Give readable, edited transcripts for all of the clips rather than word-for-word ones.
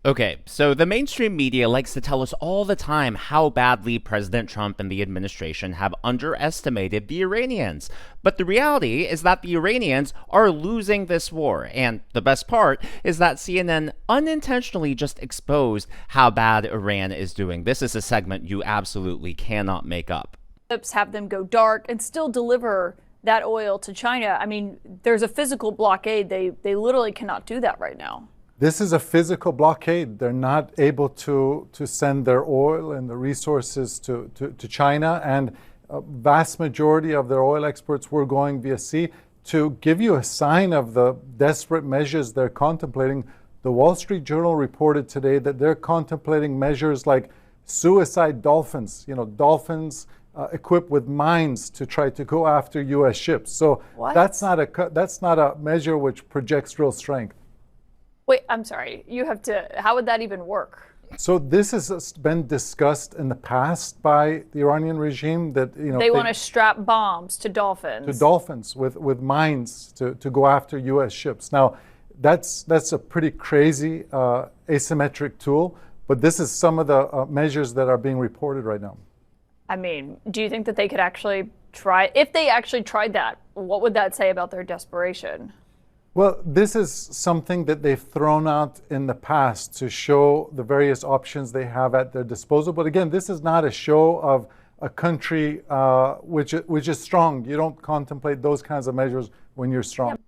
Okay, so the mainstream media likes to tell us all the time how badly President Trump and the administration have underestimated the Iranians. But the reality is that the Iranians are losing this war. And the best part is that CNN unintentionally just exposed how bad Iran is doing. This is a segment you absolutely cannot make up. Have them go dark and still deliver that oil to China. I mean, there's a physical blockade. They literally cannot do that right now. This is a physical blockade. They're not able to send their oil and the resources to China, and a vast majority of their oil exports were going via sea. To give you a sign of the desperate measures they're contemplating, the Wall Street Journal reported today that they're contemplating measures like suicide dolphins, dolphins equipped with mines to try to go after U.S. ships. So that's not a measure which projects real strength. Wait, I'm sorry. How would that even work? So this has been discussed in the past by the Iranian regime that, they want to strap bombs to dolphins. To dolphins with mines to go after U.S. ships. Now, that's a pretty crazy asymmetric tool, but this is some of the measures that are being reported right now. I mean, do you think that they could actually try? If they actually tried that, what would that say about their desperation? Well, this is something that they've thrown out in the past to show the various options they have at their disposal. But again, this is not a show of a country which is strong. You don't contemplate those kinds of measures when you're strong.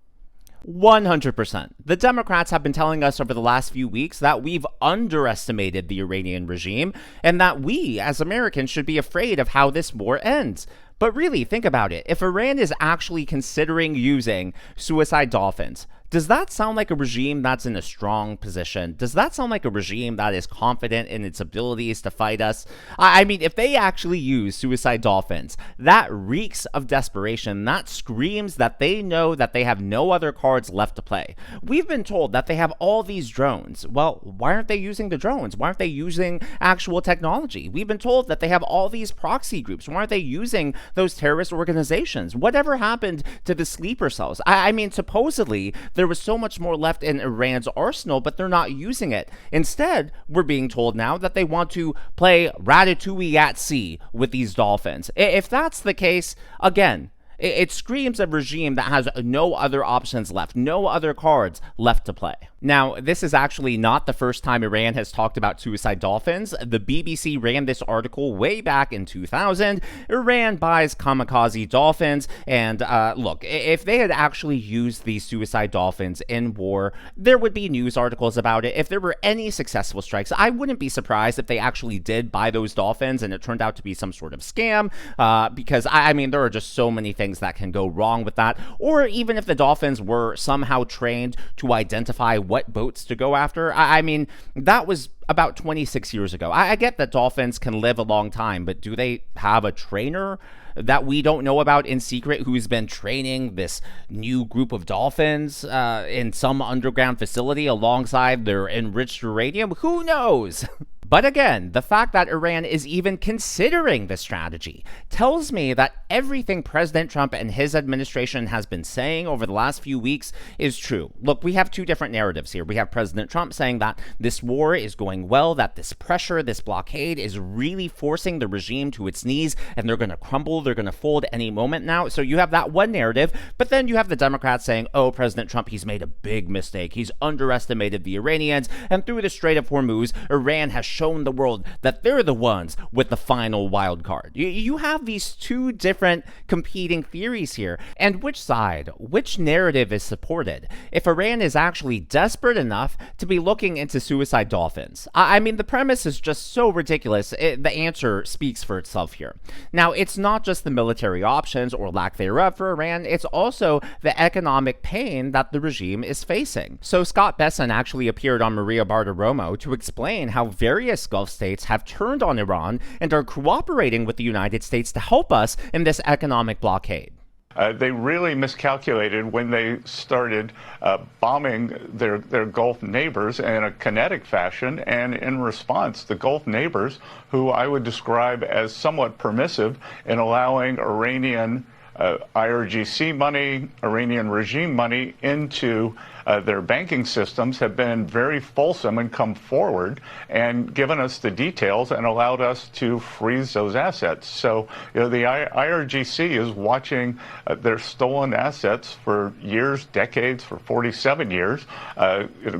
100%. The Democrats have been telling us over the last few weeks that we've underestimated the Iranian regime and that we, as Americans, should be afraid of how this war ends. But really, think about it. If Iran is actually considering using suicide dolphins, does that sound like a regime that's in a strong position? Does that sound like a regime that is confident in its abilities to fight us? I mean, if they actually use suicide dolphins, that reeks of desperation. That screams that they know that they have no other cards left to play. We've been told that they have all these drones. Well, why aren't they using the drones? Why aren't they using actual technology? We've been told that they have all these proxy groups. Why aren't they using those terrorist organizations? Whatever happened to the sleeper cells? I mean, supposedly, there was so much more left in Iran's arsenal, but they're not using it. Instead, we're being told now that they want to play Ratatouille at sea with these dolphins. If that's the case, again, it screams a regime that has no other options left, no other cards left to play. Now, this is actually not the first time Iran has talked about suicide dolphins. The BBC ran this article way back in 2000. Iran buys kamikaze dolphins. And look, if they had actually used these suicide dolphins in war, there would be news articles about it. If there were any successful strikes, I wouldn't be surprised if they actually did buy those dolphins and it turned out to be some sort of scam. Because, I mean, there are just so many things that can go wrong with that. Or even if the dolphins were somehow trained to identify what boats to go after. I mean, that was about 26 years ago. I get that dolphins can live a long time, but do they have a trainer that we don't know about in secret who's been training this new group of dolphins in some underground facility alongside their enriched uranium? Who knows? But again, the fact that Iran is even considering this strategy tells me that everything President Trump and his administration has been saying over the last few weeks is true. Look, we have two different narratives here. We have President Trump saying that this war is going well, that this pressure, this blockade is really forcing the regime to its knees, and they're going to crumble, they're going to fold any moment now. So you have that one narrative, but then you have the Democrats saying, oh, President Trump, he's made a big mistake. He's underestimated the Iranians, and through the Strait of Hormuz, Iran has shown the world that they're the ones with the final wild card. You have these two different competing theories here. And which side, which narrative is supported? If Iran is actually desperate enough to be looking into suicide dolphins, I mean, the premise is just so ridiculous. The answer speaks for itself here. Now, it's not just the military options or lack thereof for Iran, it's also the economic pain that the regime is facing. So Scott Bessent actually appeared on Maria Bartiromo to explain how various Gulf states have turned on Iran and are cooperating with the United States to help us in this economic blockade. They really miscalculated when they started bombing their Gulf neighbors in a kinetic fashion, and in response, the Gulf neighbors, who I would describe as somewhat permissive in allowing Iranian IRGC money, Iranian regime money into their banking systems have been very fulsome and come forward and given us the details and allowed us to freeze those assets. So, the IRGC is watching their stolen assets for years, decades, for 47 years,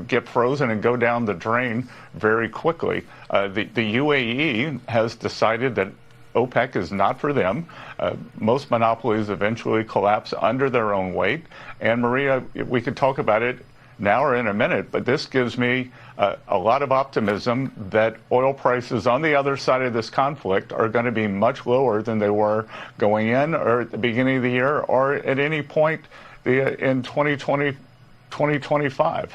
get frozen and go down the drain very quickly. The UAE has decided that OPEC is not for them. Most monopolies eventually collapse under their own weight. And Maria, we could talk about it now or in a minute, but this gives me a lot of optimism that oil prices on the other side of this conflict are going to be much lower than they were going in or at the beginning of the year or at any point in 2020, 2025.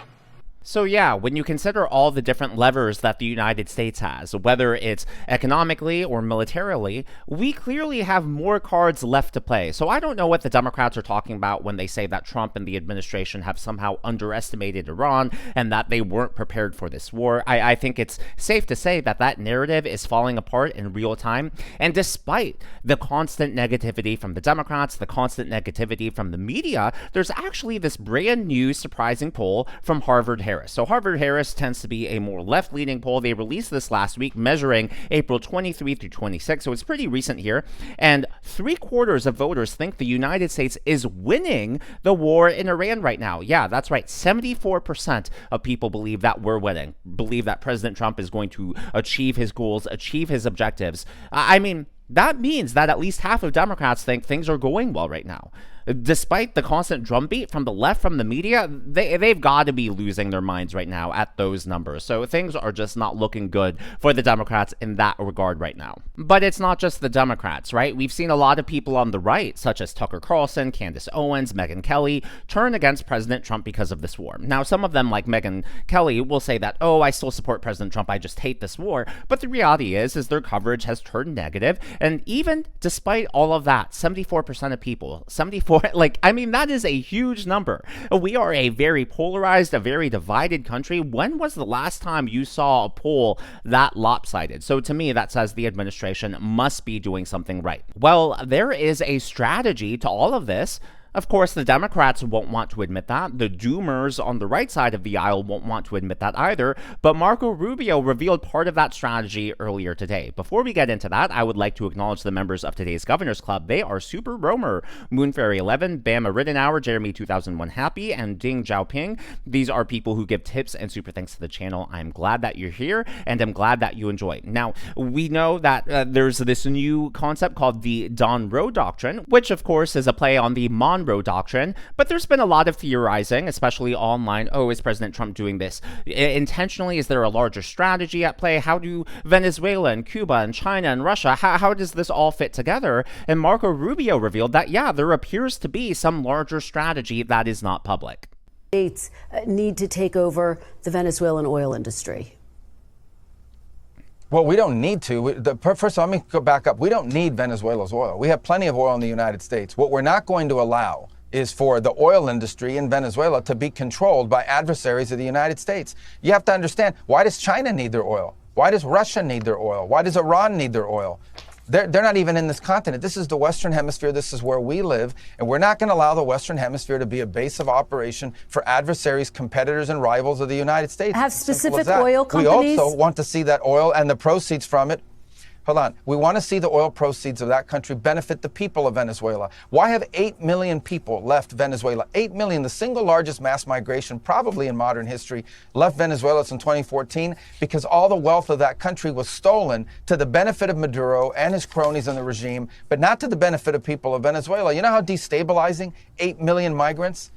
So yeah, when you consider all the different levers that the United States has, whether it's economically or militarily, we clearly have more cards left to play. So I don't know what the Democrats are talking about when they say that Trump and the administration have somehow underestimated Iran and that they weren't prepared for this war. I think it's safe to say that that narrative is falling apart in real time. And despite the constant negativity from the Democrats, the constant negativity from the media, there's actually this brand new surprising poll from Harvard-Harris. So Harvard-Harris tends to be a more left-leaning poll. They released this last week, measuring April 23 through 26, so it's pretty recent here. And 3/4 of voters think the United States is winning the war in Iran right now. Yeah, that's right. 74% of people believe that we're winning, believe that President Trump is going to achieve his goals, achieve his objectives. I mean, that means that at least half of Democrats think things are going well right now. Despite the constant drumbeat from the left, from the media, they've got to be losing their minds right now at those numbers. So things are just not looking good for the Democrats in that regard right now. But it's not just the Democrats, right? We've seen a lot of people on the right, such as Tucker Carlson, Candace Owens, Megyn Kelly, turn against President Trump because of this war. Now, some of them, like Megyn Kelly, will say that, oh, I still support President Trump, I just hate this war. But the reality is their coverage has turned negative. And even despite all of that, 74% of people, that is a huge number. We are a very polarized, a very divided country. When was the last time you saw a poll that lopsided? So to me, that says the administration must be doing something right. Well, there is a strategy to all of this. Of course, the Democrats won't want to admit that. The doomers on the right side of the aisle won't want to admit that either. But Marco Rubio revealed part of that strategy earlier today. Before we get into that, I would like to acknowledge the members of today's Governors Club. They are Super Romer, Moonfairy 11, Bama Rittenhour, Jeremy 2001 Happy, and Ding Xiaoping. These are people who give tips and super thanks to the channel. I'm glad that you're here, and I'm glad that you enjoy. Now, we know that there's this new concept called the Don Roe Doctrine, which of course is a play on the Monroe Doctrine, but there's been a lot of theorizing, especially online. Oh, is President Trump doing this intentionally? Is there a larger strategy at play? How do Venezuela and Cuba and China and Russia, how does this all fit together? And Marco Rubio revealed that, yeah, there appears to be some larger strategy that is not public. States need to take over the Venezuelan oil industry. Well, we don't need to. First of all, let me go back up. We don't need Venezuela's oil. We have plenty of oil in the United States. What we're not going to allow is for the oil industry in Venezuela to be controlled by adversaries of the United States. You have to understand, why does China need their oil? Why does Russia need their oil? Why does Iran need their oil? They're not even in this continent. This is the Western Hemisphere. This is where we live. And we're not going to allow the Western Hemisphere to be a base of operation for adversaries, competitors, and rivals of the United States. Have specific oil companies. We also want to see that oil and the proceeds from it. Hold on. We want to see the oil proceeds of that country benefit the people of Venezuela. Why have 8 million people left Venezuela? 8 million, the single largest mass migration probably in modern history, left Venezuela since 2014 because all the wealth of that country was stolen to the benefit of Maduro and his cronies in the regime, but not to the benefit of people of Venezuela. You know how destabilizing 8 million migrants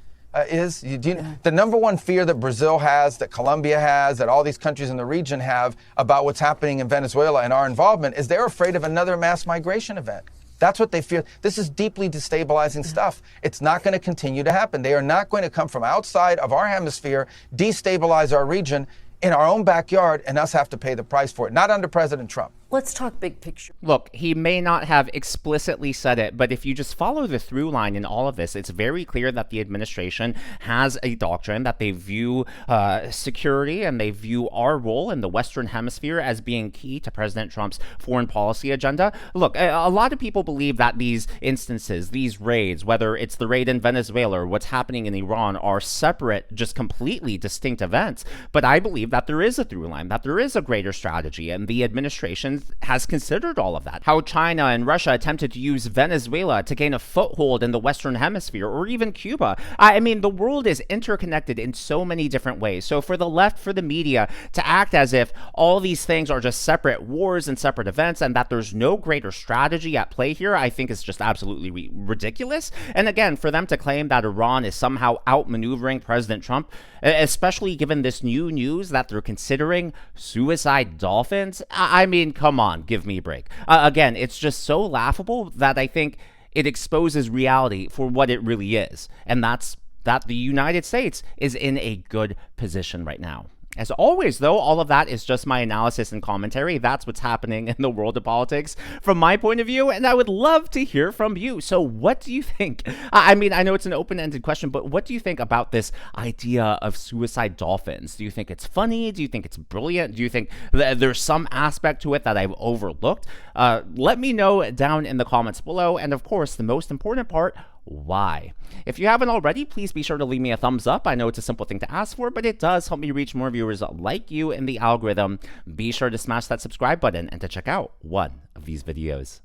is? The number one fear that Brazil has, that Colombia has, that all these countries in the region have about what's happening in Venezuela and our involvement is they're afraid of another mass migration event. That's what they fear. This is deeply destabilizing stuff. It's not going to continue to happen. They are not going to come from outside of our hemisphere, destabilize our region in our own backyard, and us have to pay the price for it. Not under President Trump. Let's talk big picture. Look, he may not have explicitly said it, but if you just follow the through line in all of this, it's very clear that the administration has a doctrine that they view security and they view our role in the Western Hemisphere as being key to President Trump's foreign policy agenda. Look, a lot of people believe that these instances, these raids, whether it's the raid in Venezuela or what's happening in Iran, are separate, just completely distinct events. But I believe that there is a through line, that there is a greater strategy, and the administration has considered all of that. How China and Russia attempted to use Venezuela to gain a foothold in the Western Hemisphere, or even Cuba. I mean, the world is interconnected in so many different ways. So for the left, for the media, to act as if all these things are just separate wars and separate events and that there's no greater strategy at play here, I think is just absolutely ridiculous. And again, for them to claim that Iran is somehow outmaneuvering President Trump, especially given this new news that they're considering suicide dolphins, I mean, come on, give me a break. Again, it's just so laughable that I think it exposes reality for what it really is. And that's that the United States is in a good position right now. As always, though, all of that is just my analysis and commentary. That's what's happening in the world of politics from my point of view, and I would love to hear from you. So what do you think? I mean, I know it's an open-ended question, but what do you think about this idea of suicide dolphins? Do you think it's funny? Do you think it's brilliant? Do you think there's some aspect to it that I've overlooked? Let me know down in the comments below, and of course, the most important part, why? If you haven't already, please be sure to leave me a thumbs up. I know it's a simple thing to ask for, but it does help me reach more viewers like you in the algorithm. Be sure to smash that subscribe button and to check out one of these videos.